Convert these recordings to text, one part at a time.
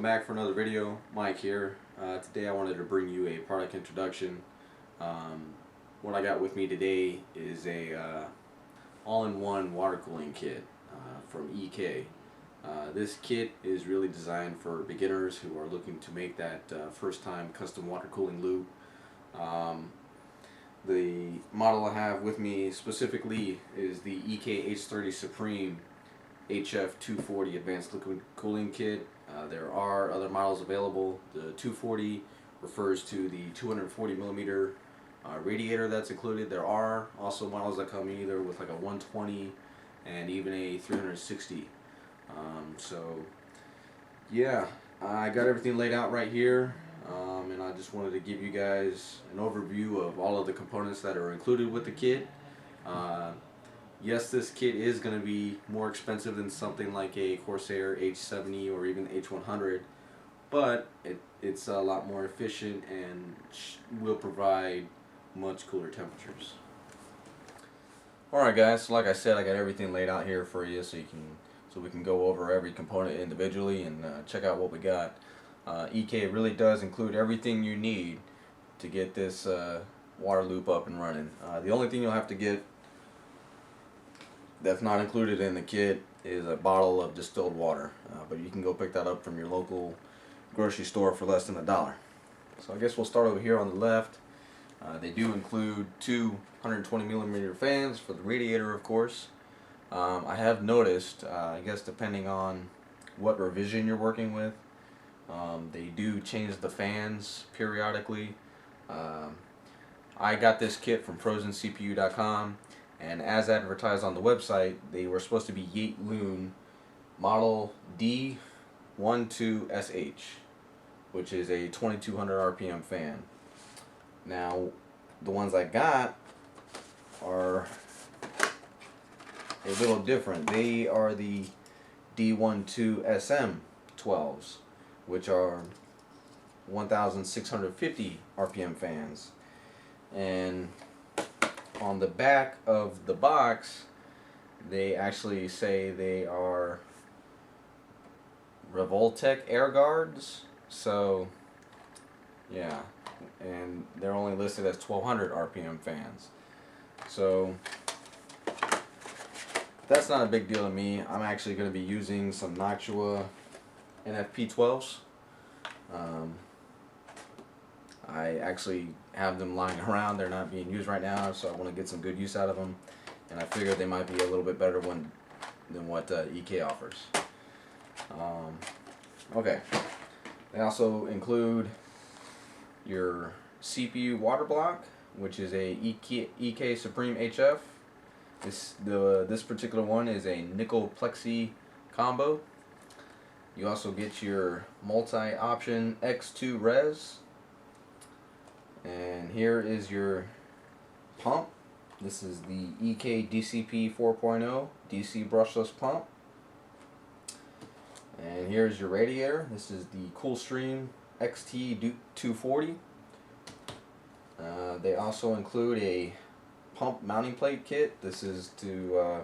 back for another video. Mike here. Today I wanted to bring you a product introduction. What I got with me today is a all-in-one water cooling kit from EK. This kit is really designed for beginners who are looking to make that first-time custom water cooling loop. The model I have with me specifically is the EK H30 Supreme HF240 Advanced Liquid Cooling Kit. There are other models available. The 240 refers to the 240 millimeter radiator that's included. There are also models that come either with like a 120 and even a 360. So yeah, I got everything laid out right here, and I just wanted to give you guys an overview of all of the components that are included with the kit. Yes, this kit is going to be more expensive than something like a Corsair H30 or even H100, but it's a lot more efficient and will provide much cooler temperatures. Alright guys, so like I said, I got everything laid out here for you so we can go over every component individually and check out what we got. EK really does include everything you need to get this water loop up and running. The only thing you'll have to get that's not included in the kit is a bottle of distilled water, but you can go pick that up from your local grocery store for less than $1. So I guess we'll start over here on the left. They do include two 120 millimeter fans for the radiator, of course. I have noticed, I guess depending on what revision you're working with, they do change the fans periodically. I got this kit from FrozenCPU.com, and as advertised on the website, they were supposed to be Yatloon model D12SH, which is a 2200 RPM fan. Now, the ones I got are a little different. They are the D12SM12s, which are 1650 RPM fans. And on the back of the box, they actually say they are Revoltech air guards. So yeah, and they're only listed as 1200 RPM fans. So that's not a big deal to me. I'm actually going to be using some Noctua NFP12s. I actually have them lying around. They're not being used right now, so I want to get some good use out of them, and I figured they might be a little bit better than what EK offers. Okay, they also include your CPU water block, which is a EK Supreme HF. This particular one is a nickel plexi combo. You also get your multi-option X2 res. And here is your pump. This is the EK DCP 4.0 DC brushless pump. And here's your radiator. This is the Coolstream XT240. They also include a pump mounting plate kit. This is to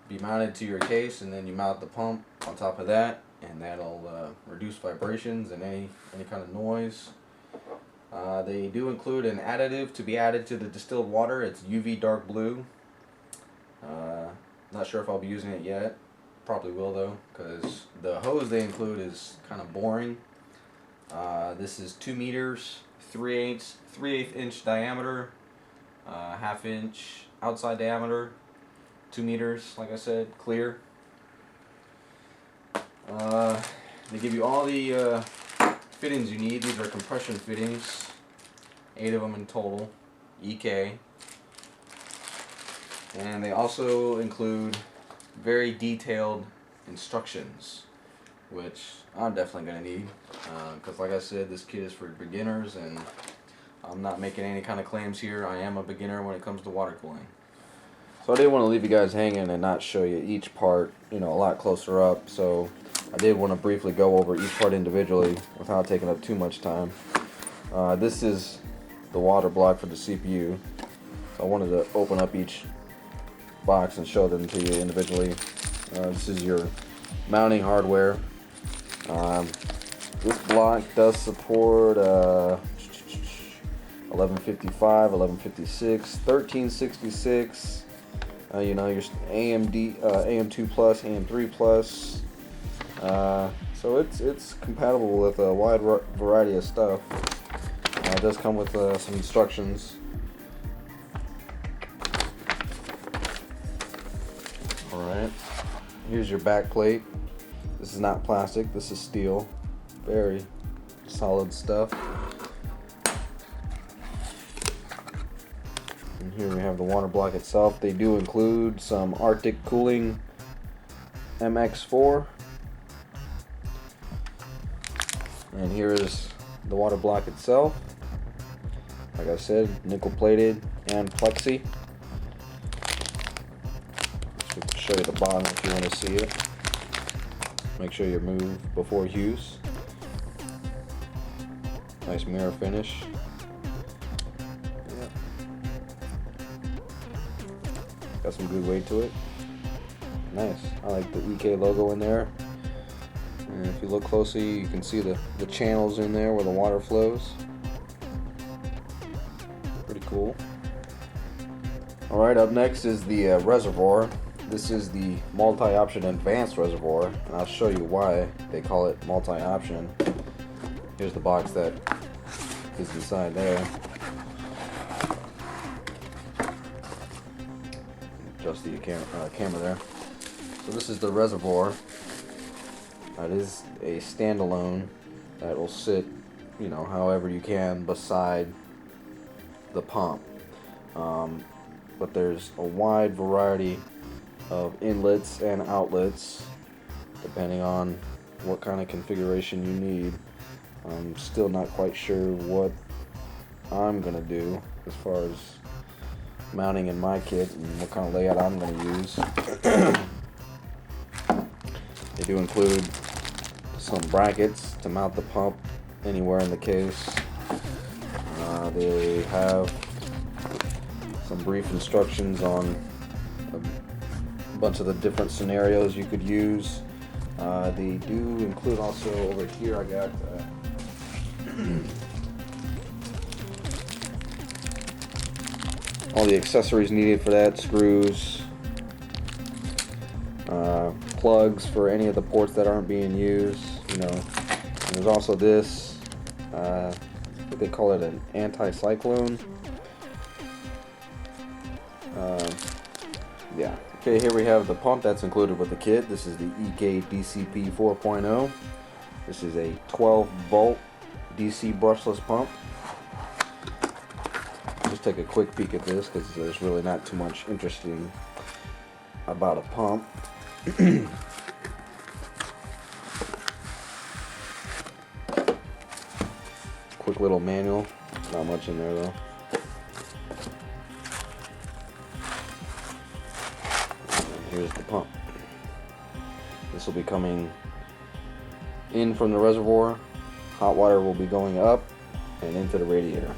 be mounted to your case, and then you mount the pump on top of that, and that'll reduce vibrations and any kind of noise. They do include an additive to be added to the distilled water. It's UV dark blue. Not sure if I'll be using it yet. Probably will though, because the hose they include is kind of boring. This is 2 meters, 3/8 inch diameter, ½ inch outside diameter, 2 meters, like I said, clear. They give you all the fittings you need. These are compression fittings, 8 of them in total, EK. And they also include very detailed instructions, which I'm definitely going to need, because like I said, this kit is for beginners, and I'm not making any kind of claims here. I am a beginner when it comes to water cooling. So I didn't want to leave you guys hanging and not show you each part, a lot closer up. So I did want to briefly go over each part individually without taking up too much time. This is the water block for the CPU. So I wanted to open up each box and show them to you individually. This is your mounting hardware. This block does support 1155, 1156, 1366. You know, your AMD, AM2 plus, AM3 plus. So it's compatible with a wide variety of stuff. It does come with some instructions. Alright, here's your back plate. This is not plastic, this is steel. Very solid stuff. And here we have the water block itself. They do include some Arctic Cooling MX4. And here is the water block itself. Like I said, nickel plated and plexi. Just to show you the bottom if you want to see it. Make sure you remove before use. Nice mirror finish. Yeah. Got some good weight to it. Nice. I like the EK logo in there. And if you look closely, you can see the channels in there where the water flows. Pretty cool. Alright, up next is the reservoir. This is the multi-option advanced reservoir, and I'll show you why they call it multi-option. Here's the box that is inside there. Adjust the camera there. So this is the reservoir. It is a standalone that will sit, you know, however you can beside the pump. But there's a wide variety of inlets and outlets depending on what kind of configuration you need. I'm still not quite sure what I'm gonna do as far as mounting in my kit and what kind of layout I'm gonna use. They do include some brackets to mount the pump anywhere in the case. They have some brief instructions on a bunch of the different scenarios you could use. They do include also over here, I got all the accessories needed for that, screws, plugs for any of the ports that aren't being used, you know. And there's also this, what they call it, an anti-cyclone. Yeah. Okay, here we have the pump that's included with the kit. This is the EK DCP 4.0. This is a 12 volt DC brushless pump. Just take a quick peek at this because there's really not too much interesting about a pump. Quick little manual, not much in there though. And here's the pump. This will be coming in from the reservoir. Hot water will be going up and into the radiator.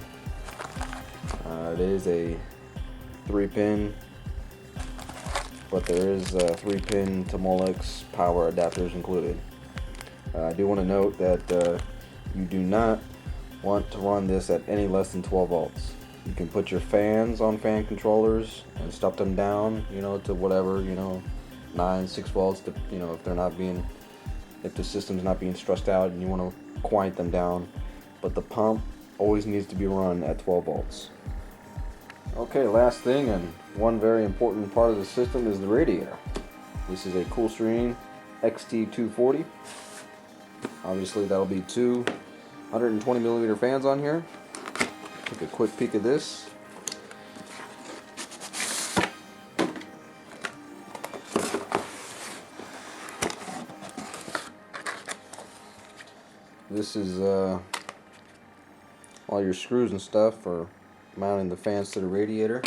It is a 3-pin, but there is 3-pin to Molex power adapters included. I do want to note that you do not want to run this at any less than 12 volts. You can put your fans on fan controllers and step them down, you know, to whatever, you know, 9, 6 volts, to, you know, if the system's not being stressed out and you want to quiet them down. But the pump always needs to be run at 12 volts. Okay, last thing, and one very important part of the system is the radiator. This is a Corsair XT240. Obviously that'll be two 120mm fans on here. Take a quick peek at this. This is all your screws and stuff for mounting the fans to the radiator.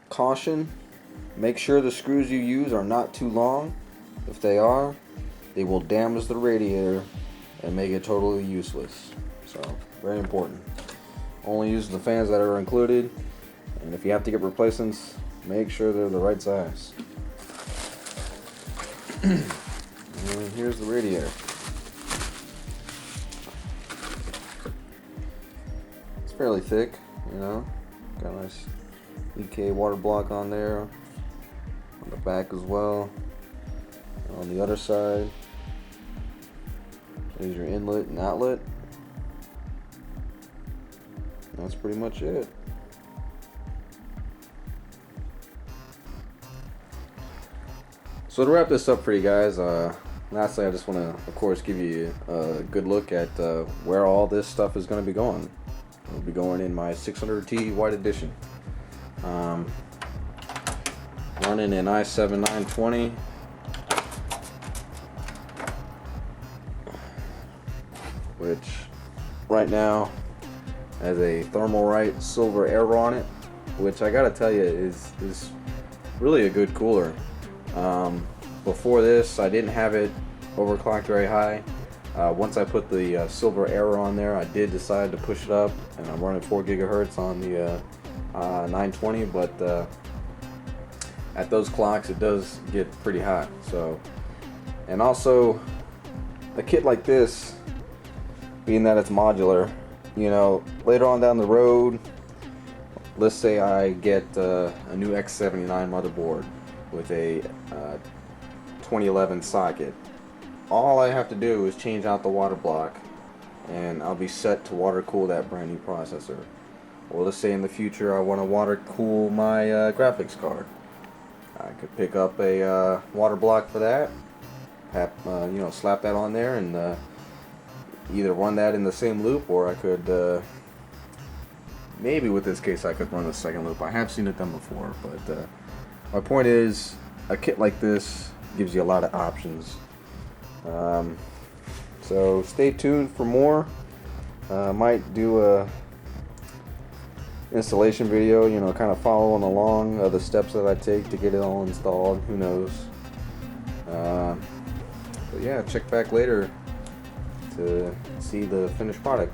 Caution, make sure the screws you use are not too long. If they are, they will damage the radiator and make it totally useless. So, very important. Only use the fans that are included, and if you have to get replacements, make sure they're the right size. And here's the radiator. fairly thick, you know. Got a nice EK water block on there, on the back as well. On the other side, there's your inlet and outlet. That's pretty much it. So to wrap this up for you guys, lastly I just want to, of course, give you a good look at where all this stuff is going to be going. It'll be going in my H30 White Edition. Running an i7 920. Which right now has a Thermalright silver arrow on it, which I gotta tell you is really a good cooler. Before this, I didn't have it overclocked very high. Once I put the silver arrow on there, I did decide to push it up, and I'm running 4 gigahertz on the 920, but at those clocks it does get pretty hot. So, and also a kit like this, being that it's modular, you know, later on down the road, let's say I get a new X79 motherboard with a 2011 socket. All I have to do is change out the water block and I'll be set to water cool that brand new processor. Or let's say in the future I want to water cool my graphics card. I could pick up a water block for that, you know, slap that on there and either run that in the same loop, or I could maybe with this case I could run a second loop. I have seen it done before, but my point is a kit like this gives you a lot of options. So stay tuned for more. Might do a installation video, you know, kind of following along the steps that I take to get it all installed. Who knows? But yeah, check back later to see the finished product.